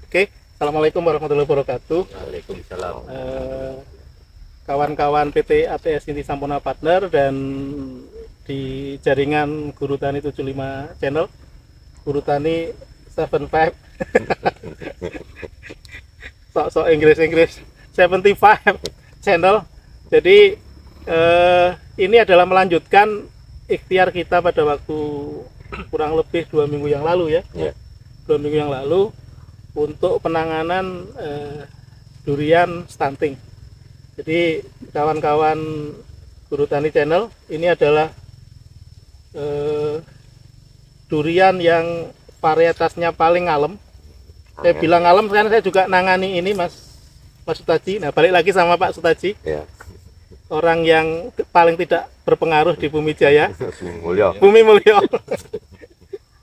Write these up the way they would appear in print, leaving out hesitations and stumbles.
Oke, Assalamualaikum warahmatullahi wabarakatuh. Waalaikumsalam. Kawan-kawan PT ATS Inti Sampurna Partner dan di jaringan Guru Tani 75 channel, Guru Tani 75, sok-sok Inggris 75 channel. Jadi ini adalah melanjutkan ikhtiar kita pada waktu kurang lebih 2 minggu yang lalu ya. Ya. 2 minggu yang lalu untuk penanganan durian stunting. Jadi kawan-kawan Guru Tani Channel, ini adalah durian yang varietasnya paling ngalem. Saya bilang ngalem karena saya juga nangani ini Mas Sutaji. Nah, balik lagi sama Pak Sutaji. Ya. Orang yang paling tidak berpengaruh di Bumi Jaya. Mulya. Bumi Mulyo.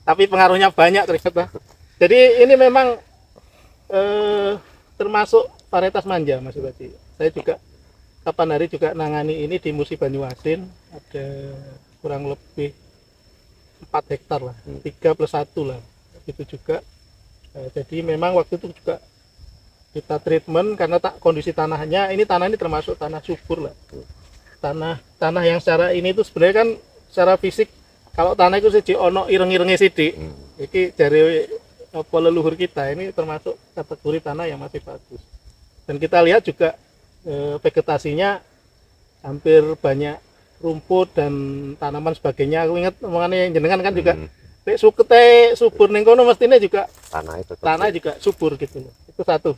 Tapi pengaruhnya banyak ternyata. Jadi ini memang termasuk varietas manja Mas Sutaji. Saya juga kapan hari juga nangani ini di Musi Banyuasin, ada kurang lebih 4 hektar lah, 3+1 lah, itu juga. Jadi memang waktu itu juga kita treatment karena kondisi tanahnya, ini tanah ini termasuk tanah subur lah, tanah yang secara ini itu sebenarnya kan secara fisik kalau tanah itu siji ono ireng-irengnya sidik, ini dari apa leluhur kita ini termasuk kategori tanah yang masih bagus. Dan kita lihat juga vegetasinya hampir banyak rumput dan tanaman sebagainya. Aku ingat omongannya jenengan kan juga nek sukete subur ning kono mestine juga tanah juga subur gitu loh. Itu satu.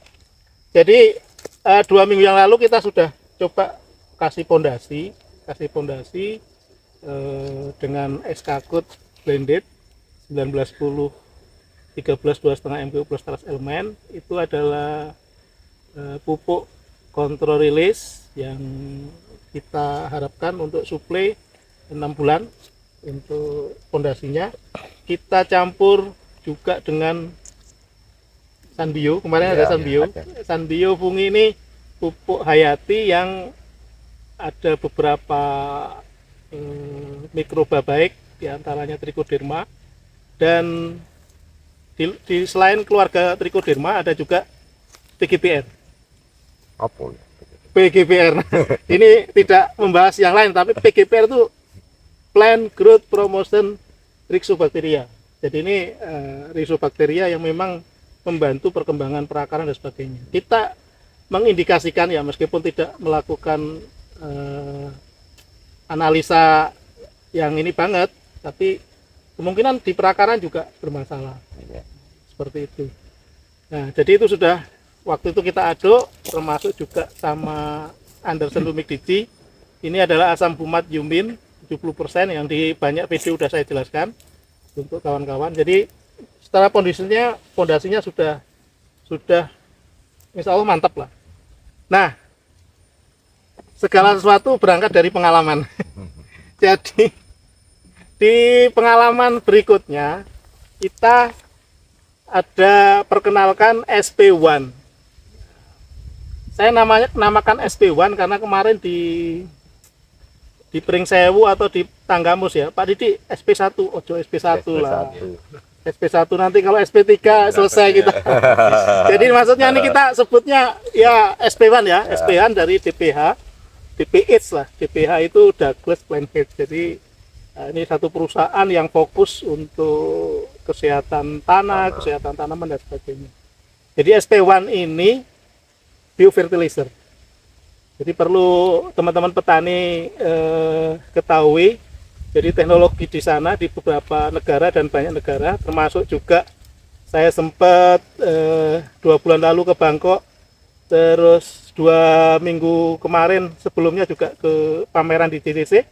Jadi 2 minggu yang lalu kita sudah coba kasih pondasi dengan Eskakut blended 1910 13 2,5 mg plus teras elemen. Itu adalah pupuk kontrol rilis yang kita harapkan untuk suplai 6 bulan untuk pondasinya. Kita campur juga dengan Sanbio, kemarin ada Sanbio. Sanbio fungi ini pupuk hayati yang ada beberapa mikroba baik, diantaranya Trichoderma, dan di selain keluarga Trichoderma ada juga PGPR. Apa? PGPR. Ini tidak membahas yang lain, tapi PGPR itu Plant Growth Promotion Rhizobacteria. Jadi ini Rhizobacteria yang memang membantu perkembangan perakaran dan sebagainya. Kita mengindikasikan ya, meskipun tidak melakukan analisa yang ini banget, tapi kemungkinan di perakaran juga bermasalah. Seperti itu. Nah, jadi itu sudah waktu itu kita aduk, termasuk juga sama Anderson Lumik Digi. Ini adalah asam fumat yumin 70% yang di banyak video sudah saya jelaskan untuk kawan-kawan. Jadi secara pondasinya sudah insya Allah mantap lah. Nah, segala sesuatu berangkat dari pengalaman. Jadi di pengalaman berikutnya kita ada perkenalkan SP1. Saya namakan SP1 karena kemarin di Pringsewu atau di Tanggamus ya, Pak Didi SP1, ojo SP1 lah. SP1 nanti kalau SP3 selesai kita. Jadi maksudnya ini kita sebutnya ya SP1 ya, SP1 dari DPH, DPH lah. DPH itu Douglas Plainhead. Jadi ini satu perusahaan yang fokus untuk kesehatan tanah, kesehatan tanaman dan sebagainya. Jadi SP1 ini biofertilizer. Jadi perlu teman-teman petani ketahui. Jadi teknologi di sana di beberapa negara dan banyak negara, termasuk juga saya sempat 2 bulan lalu ke Bangkok, terus 2 minggu kemarin sebelumnya juga ke pameran di JCC.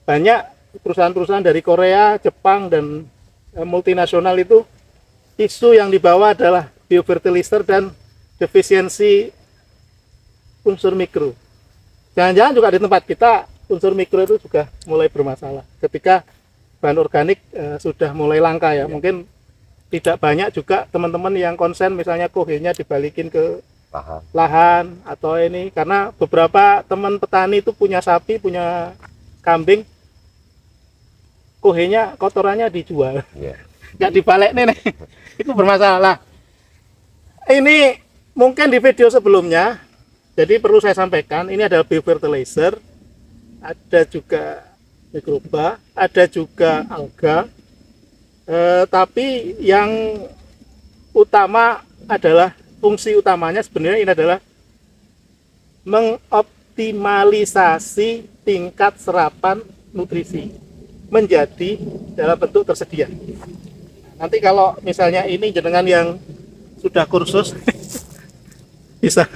Banyak perusahaan-perusahaan dari Korea, Jepang, dan multinasional itu isu yang dibawa adalah biofertilizer dan defisiensi unsur mikro. Jangan-jangan juga di tempat kita unsur mikro itu juga mulai bermasalah ketika bahan organik sudah mulai langka ya. Mungkin tidak banyak juga teman-teman yang konsen misalnya kohenya dibalikin ke lahan atau ini, karena beberapa teman petani itu punya sapi, punya kambing, kohenya kotorannya dijual, nggak dibalik nih, itu bermasalah. Ini mungkin di video sebelumnya, jadi perlu saya sampaikan, ini adalah biofertilizer, ada juga mikroba, ada juga alga, tapi yang utama adalah, fungsi utamanya sebenarnya ini adalah mengoptimalisasi tingkat serapan nutrisi menjadi dalam bentuk tersedia. Nanti kalau misalnya ini jenengan yang sudah kursus bisa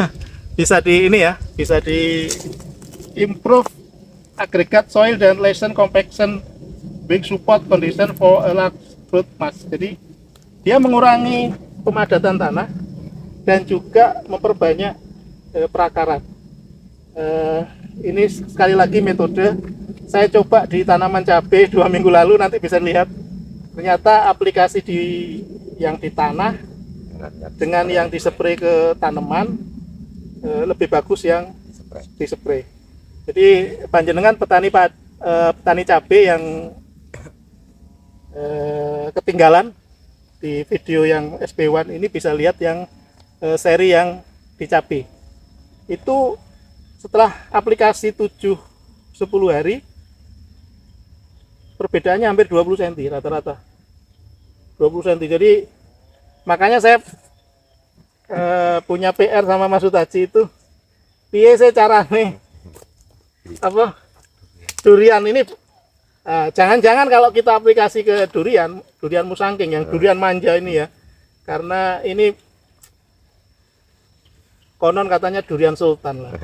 di ini ya, bisa di improve aggregate soil dan lesion compaction being support condition for a large fruit mass. Jadi dia mengurangi pemadatan tanah dan juga memperbanyak perakaran. Ini sekali lagi metode saya coba di tanaman cabai 2 minggu lalu, nanti bisa lihat ternyata aplikasi yang di tanah dengan yang dispray ke tanaman lebih bagus yang dispray. Jadi panjenengan petani cabai yang ketinggalan di video yang SP1 ini bisa lihat yang seri yang di cabai. Itu setelah aplikasi 7-10 hari perbedaannya hampir 20 cm rata-rata 20 cm. Jadi makanya saya punya PR sama Mas Sutaji itu, piye saya carane durian ini, jangan-jangan kalau kita aplikasi ke durian musangking yang durian manja ini ya, karena ini konon katanya durian sultan lah,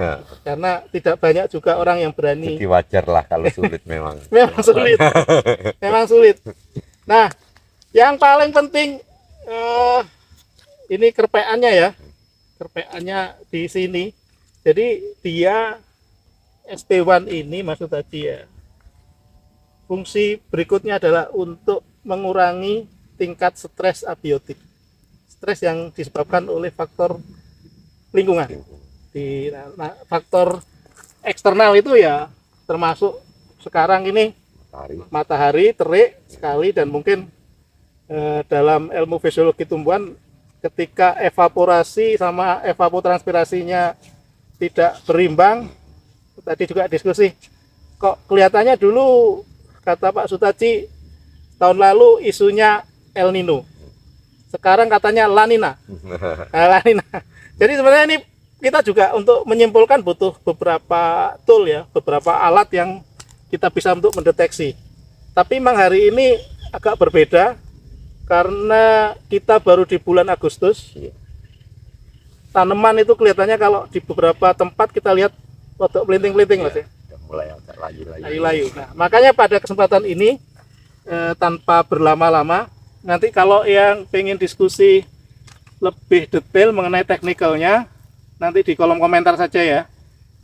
karena tidak banyak juga orang yang berani. Jadi wajar lah kalau sulit memang. Memang sulit, memang sulit. Nah, yang paling penting ini kerpeannya ya, kerpeannya di sini. Jadi dia SP1 ini maksud tadi ya, fungsi berikutnya adalah untuk mengurangi tingkat stres abiotik, stres yang disebabkan oleh faktor lingkungan. Faktor eksternal itu ya termasuk sekarang ini matahari terik sekali, dan mungkin dalam ilmu fisiologi tumbuhan ketika evaporasi sama evapotranspirasinya tidak berimbang. Tadi juga diskusi, kok kelihatannya dulu kata Pak Sutaji tahun lalu isunya El Nino, sekarang katanya La Nina. La Nina. Jadi sebenarnya ini kita juga untuk menyimpulkan butuh beberapa tool ya, beberapa alat yang kita bisa untuk mendeteksi. Tapi memang hari ini agak berbeda karena kita baru di bulan Agustus. Tanaman itu kelihatannya kalau di beberapa tempat kita lihat rodok pelinting-pelinting Mas ya. Mulai agak layu-layu. Layu-layu. Nah, makanya pada kesempatan ini tanpa berlama-lama, nanti kalau yang pengen diskusi lebih detail mengenai teknikalnya nanti di kolom komentar saja ya.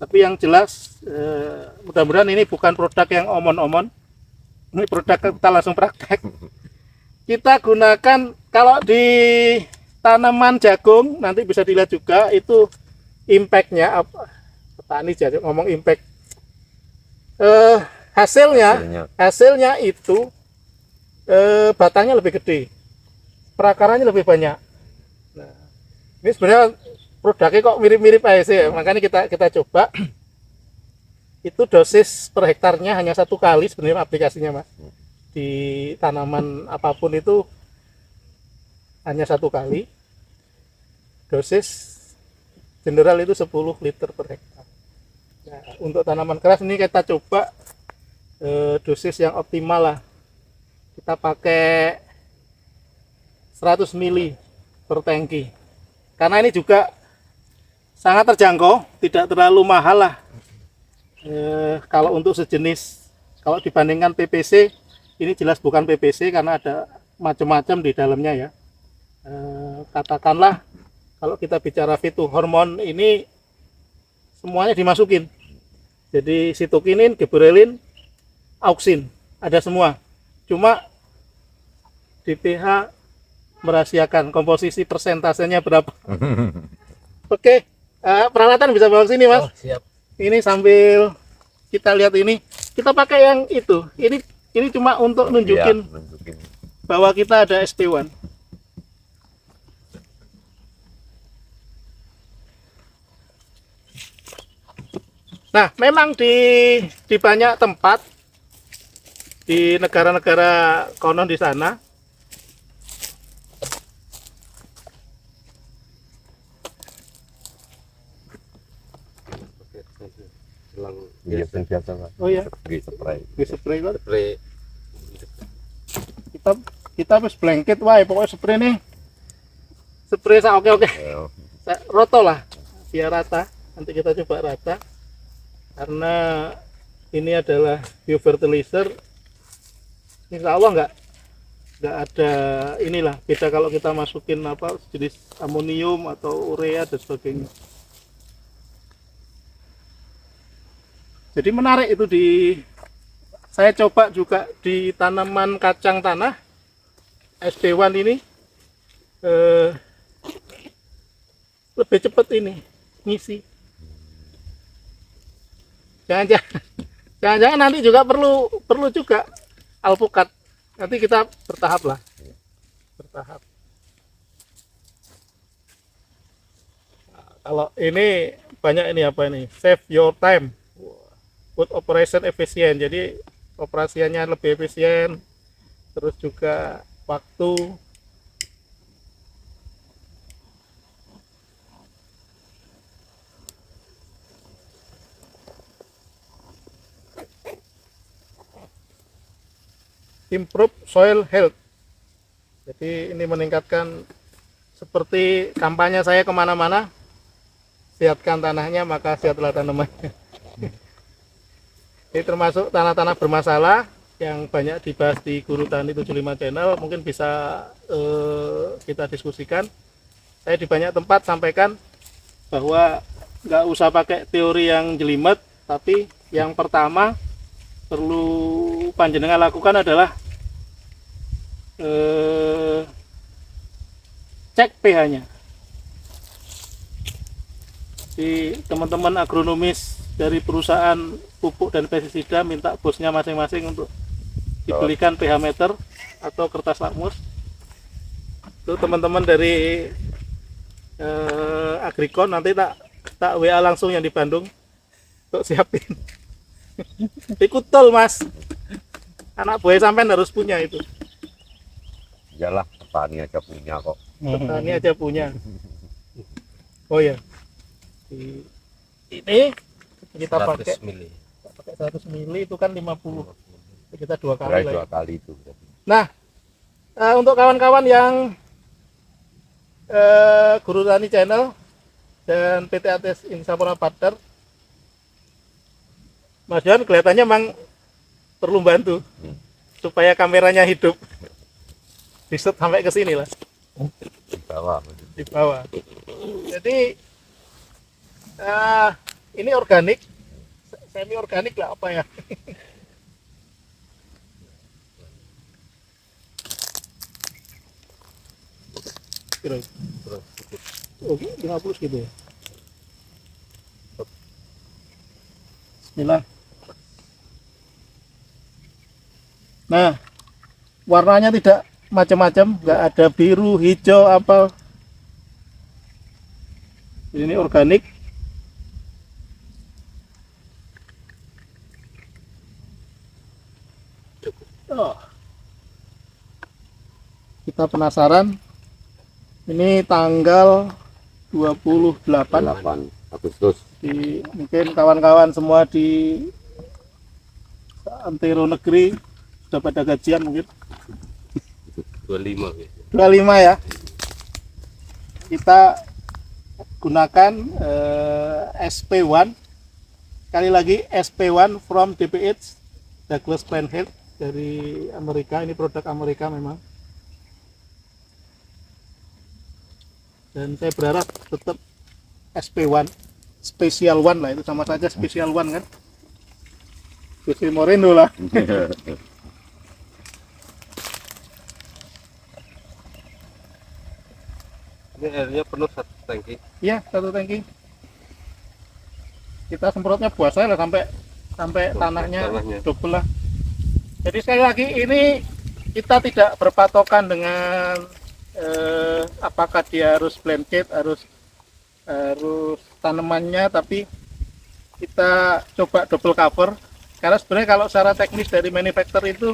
Tapi yang jelas mudah-mudahan ini bukan produk yang omon-omon, ini produk kita langsung praktek. Kita gunakan kalau di tanaman jagung, nanti bisa dilihat juga itu impactnya apa, petani jadi ngomong impact, hasilnya itu batangnya lebih gede, perakarannya lebih banyak. Nah, ini sebenarnya produknya kok mirip-mirip aja sih ya. Makanya kita coba. Itu dosis per hektarnya hanya 1 kali sebenarnya aplikasinya Mas. Di tanaman apapun itu hanya 1 kali. Dosis general itu 10 liter per hektar. Nah, untuk tanaman keras ini kita coba dosis yang optimal lah. Kita pakai 100 ml per tangki, karena ini juga sangat terjangkau, tidak terlalu mahal lah. Kalau untuk sejenis, kalau dibandingkan PPC, ini jelas bukan PPC karena ada macam-macam di dalamnya ya. Katakanlah kalau kita bicara fitohormon ini semuanya dimasukin, jadi sitokinin, giberelin, auksin ada semua, cuma di pH merahasiakan komposisi persentasenya berapa. Oke, peralatan bisa bawa sini Mas. Siap. Ini sambil kita lihat ini, kita pakai yang itu. Ini cuma untuk nunjukin bahwa kita ada SP1. Nah, memang di banyak tempat di negara-negara konon di sana Iya, biasa Pak. oh ya, Di spray. di spray kok. Spray. Kita kita wis blanket wae pokoknya spray nih. Spray sak oke-oke. Ya, Roto lah biar rata. Nanti kita coba rata. Karena ini adalah biofertilizer. Insya Allah nggak ada inilah beda kalau kita masukin apa jenis amonium atau urea dan sebagainya. Jadi menarik itu saya coba juga di tanaman kacang tanah SD1 ini lebih cepat ini ngisi. Jangan-jangan nanti juga perlu juga alpukat. Nanti kita bertahap lah. Bertahap. Nah, kalau ini banyak ini apa ini? Save your time. Good operation efisien. Jadi operasiannya lebih efisien. Terus juga waktu. Improve soil health. Jadi ini meningkatkan seperti kampanye saya kemana-mana, sehatkan tanahnya maka sehatlah tanamannya. Ini termasuk tanah-tanah bermasalah yang banyak dibahas di Guru Tani 75 channel, mungkin bisa kita diskusikan. Saya di banyak tempat sampaikan bahwa nggak usah pakai teori yang jelimet, tapi yang pertama perlu panjenengan lakukan adalah cek pH-nya. Di teman-teman agronomis dari perusahaan pupuk dan pestisida minta bosnya masing-masing untuk dibelikan pH meter atau kertas lakmus. Itu teman-teman dari Agrikon nanti tak WA langsung yang di Bandung untuk siapin. Ikut tol mas, anak buah sampean harus punya itu. Iyalah, petani aja punya kok. Petani aja punya. Oh ya, ini kita pakai 100 mili itu kan 50. Kita dua kali Berai lah. dua kali itu. Nah, untuk kawan-kawan yang Guru Tani Channel dan PT ATS Insapura Partner, Mas Johan kelihatannya memang perlu bantu supaya kameranya hidup. Di set sampai ke sini lah. Di bawah. Di bawah. Jadi ini organik, semi organik lah apa ya? Terus. Oke, 50 gitu ya. Bismillah. Nah, warnanya tidak macam-macam, nggak ada biru, hijau, apa. Ini organik. Oh. Kita penasaran. Ini tanggal 28 Agustus. mungkin kawan-kawan semua di antero negeri sudah pada gajian mungkin 25 ya. Kita gunakan SP1, sekali lagi SP1 from DPH Douglas Plant Health dari Amerika. Ini produk Amerika memang, dan saya berharap tetap SP1 Special One lah, itu sama saja Special One kan, Special Moreno lah. Ini airnya penuh satu tangki. Iya, satu tangki. Kita semprotnya buasa lah sampai tanahnya double lah. Jadi sekali lagi ini kita tidak berpatokan dengan apakah dia harus blanket, harus tanamannya, tapi kita coba double cover, karena sebenarnya kalau secara teknis dari manufacturer itu,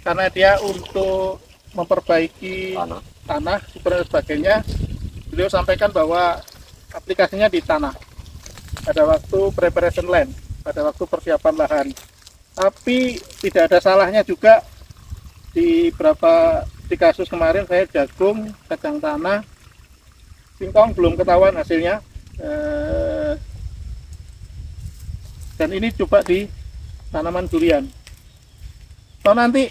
karena dia untuk memperbaiki tanah dan sebagainya, beliau sampaikan bahwa aplikasinya di tanah pada waktu preparation land, pada waktu persiapan lahan. Tapi tidak ada salahnya juga di kasus kemarin saya jagung, kacang tanah, singkong belum ketahuan hasilnya. Dan ini coba di tanaman durian. Atau nanti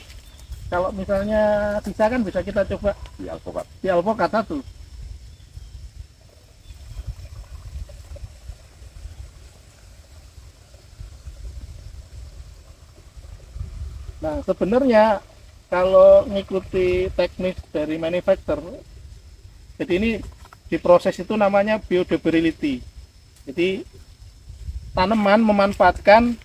kalau misalnya bisa kan bisa kita coba di alpukat satu. Nah, sebenarnya kalau mengikuti teknis dari manufacturer, jadi ini di proses itu namanya biodegradability. Jadi tanaman memanfaatkan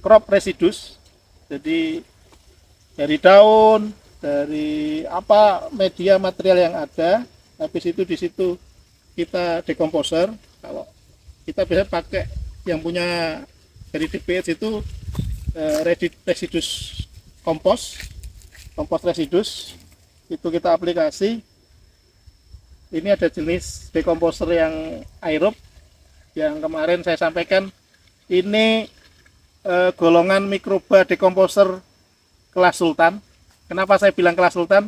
crop residues. Jadi dari daun, dari media material yang ada, habis itu di situ kita dekomposer. Kalau kita bisa pakai yang punya dari DPH itu residues kompos residues, itu kita aplikasi. Ini ada jenis dekomposer yang aerob yang kemarin saya sampaikan, ini golongan mikroba dekomposer kelas sultan. Kenapa saya bilang kelas sultan?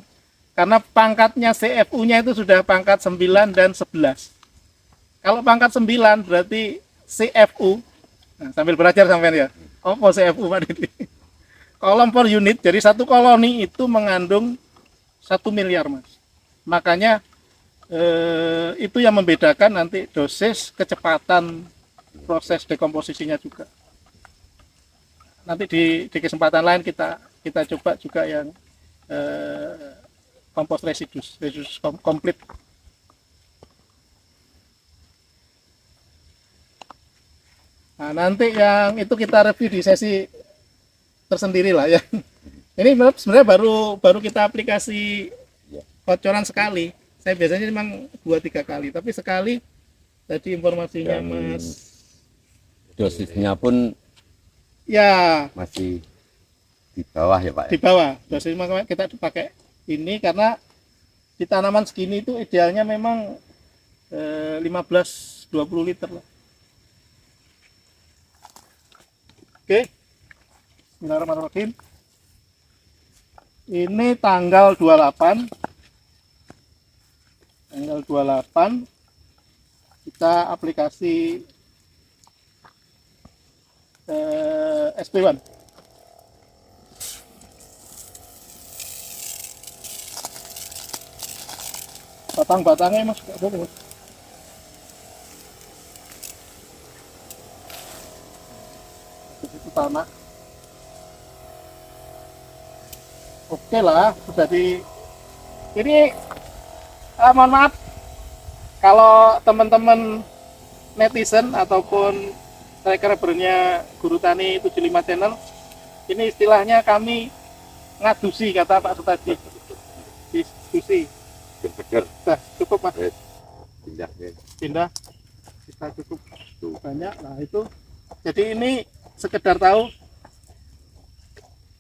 Karena pangkatnya CFU nya itu sudah pangkat 9 dan 11. Kalau pangkat 9 berarti CFU, nah, sambil belajar sampean ya, apa CFU Pak Didi? Kolom per unit, jadi satu koloni itu mengandung 1 miliar Mas. Makanya itu yang membedakan nanti dosis, kecepatan proses dekomposisinya juga. Nanti di kesempatan lain kita coba juga yang kompos residues komplit. Nah, nanti yang itu kita review di sesi tersendiri lah ya. Ini sebenarnya baru kita aplikasi bocoran sekali. Saya biasanya memang 2-3 kali, tapi sekali tadi informasinya Mas. Dosisnya pun ya masih di bawah ya Pak. Di bawah. Dosisnya kita pakai ini karena di tanaman segini itu idealnya memang 15-20 liter lah. Oke, bismillahirrahmanirrahim. Ini tanggal 28 kita aplikasi SP1. Batang-batangnya Mas, boleh. Itu tanah. Oke lah, sudah di ini mohon maaf kalau teman-teman netizen ataupun subscribernya Guru Tani 75 channel, ini istilahnya kami ngadusi, kata Pak Sutadi. Diskusi. Nah, cukup Mas. Pindah. Kita cukup banyak. Nah, itu. Jadi ini sekedar tahu,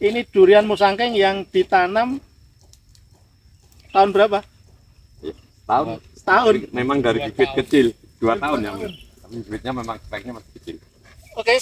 ini durian musangking yang ditanam tahun berapa? Setahun. Memang dari bibit kecil, 2 tahun ya. Tapi bibitnya memang speknya masih kecil. Oke.